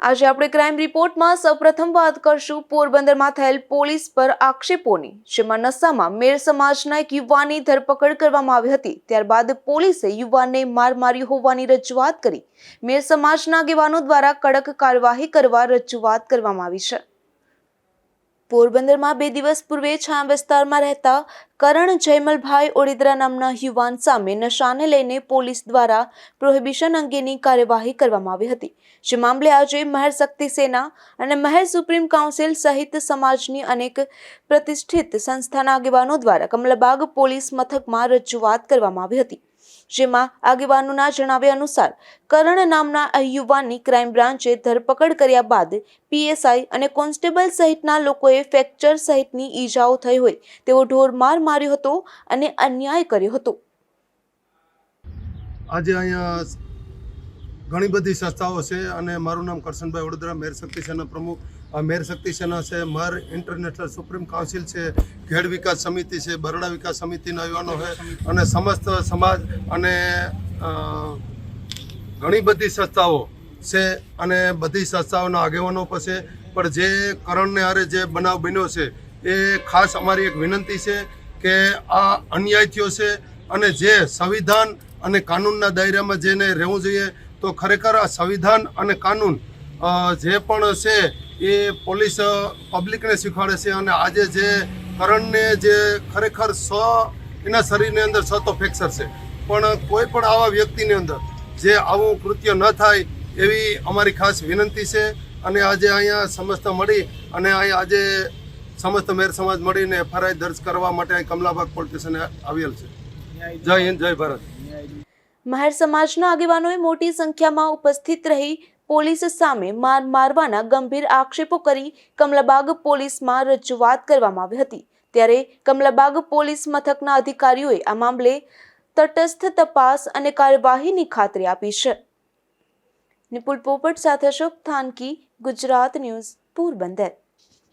આજે આપણે ક્રાઇમ રિપોર્ટમાં સૌપ્રથમ વાત કરશું પોરબંદરમાં થયેલ પોલીસ પર આક્ષેપોની, જેમાં નશામાં મેર સમાજના એક યુવાનની ધરપકડ કરવામાં આવી હતી। ત્યારબાદ પોલીસે યુવાનને માર માર્યો હોવાની રજૂઆત કરી મેર સમાજના આગેવાનો દ્વારા કડક કાર્યવાહી કરવા રજૂઆત કરવામાં આવી છે। પોરબંદરમાં 2 દિવસ પૂર્વે છાયા વિસ્તારમાં રહેતા કરણ જયમલભાઈ ઓડેદરા નામના યુવાન સામે નશાને લઈને પોલીસ દ્વારા પ્રોહિબિશન અંગેની કાર્યવાહી કરવામાં આવી હતી। જે મામલે આજે મહેર શક્તિ સેના અને મહેર સુપ્રીમ કાઉન્સિલ સહિત સમાજની અનેક પ્રતિષ્ઠિત સંસ્થાના આગેવાનો દ્વારા કમલાબાગ પોલીસ મથકમાં રજૂઆત કરવામાં આવી હતી। જેમાં આગેવાનોના જણાવ્યા અનુસાર કરણ નામના આ યુવાનની ક્રાઇમ બ્રાન્ચે ધરપકડ કર્યા બાદ પીએસઆઈ અને કોન્સ્ટેબલ સહિતના લોકોએ ફ્રેક્ચર સહિતની ઈજાઓ થઈ હોય તેવો ઢોરમાર માર્યો હતો અને અન્યાય કર્યો હતો। આજે અહીંયા ઘણી બધી સંસ્થાઓ છે અને મારું નામ કરશનભાઈ ઓડેદરા, મેર શક્તિ સેના પ્રમુખ। મેર શક્તિ સેના છે, મહેર ઇન્ટરનેશનલ સુપ્રીમ કાઉન્સિલ છે, ખેડ વિકાસ સમિતિ છે, બરોડા વિકાસ સમિતિના યુવાનો છે અને સમસ્ત સમાજ અને ઘણી બધી સંસ્થાઓ છે અને બધી સંસ્થાઓના આગેવાનો પર છે। પણ જે કરણને હારે જે બનાવ બન્યો છે એ ખાસ અમારી એક વિનંતી છે કે આ અન્યાય થયો છે અને જે સંવિધાન અને કાનૂનના દાયરામાં જેને રહેવું જોઈએ તો ખરેખર આ સંવિધાન અને કાનૂન જે પણ છે એ પોલીસ પબ્લિકને શીખવાડે છે। અને આજે જે કરણને જે ખરેખર એના શરીરની અંદર 100 તો ફ્રેક્ચર છે, પણ કોઈ પણ આવા વ્યક્તિની અંદર જે આવું કૃત્ય ન થાય એવી અમારી ખાસ વિનંતી છે। અને આજે અહીંયા સમસ્ત મળી અને અહીંયા આજે સમસ્ત મેર સમાજ મળીને FIR દર્જ કરવા માટે અહીં કમલાબાગ પોલીસ સ્ટેશને આવેલ છે। જય હિન્દ, જય ભારત। મહેર સમાજના આગેવાનોએ મોટી સંખ્યામાં ઉપસ્થિત રહી પોલીસ સામે મારવાના ગંભીર આક્ષેપો કરી કમલાબાગ પોલીસમાં રજૂઆત કરવામાં આવી હતી। ત્યારે કમલાબાગ પોલીસ મથકના અધિકારીઓએ આ મામલે તટસ્થ તપાસ અને કાર્યવાહીની ખાતરી આપી છે। નિપુલ પોપટ સાથે અશોક થાનકી, ગુજરાત ન્યૂઝ, પોરબંદર।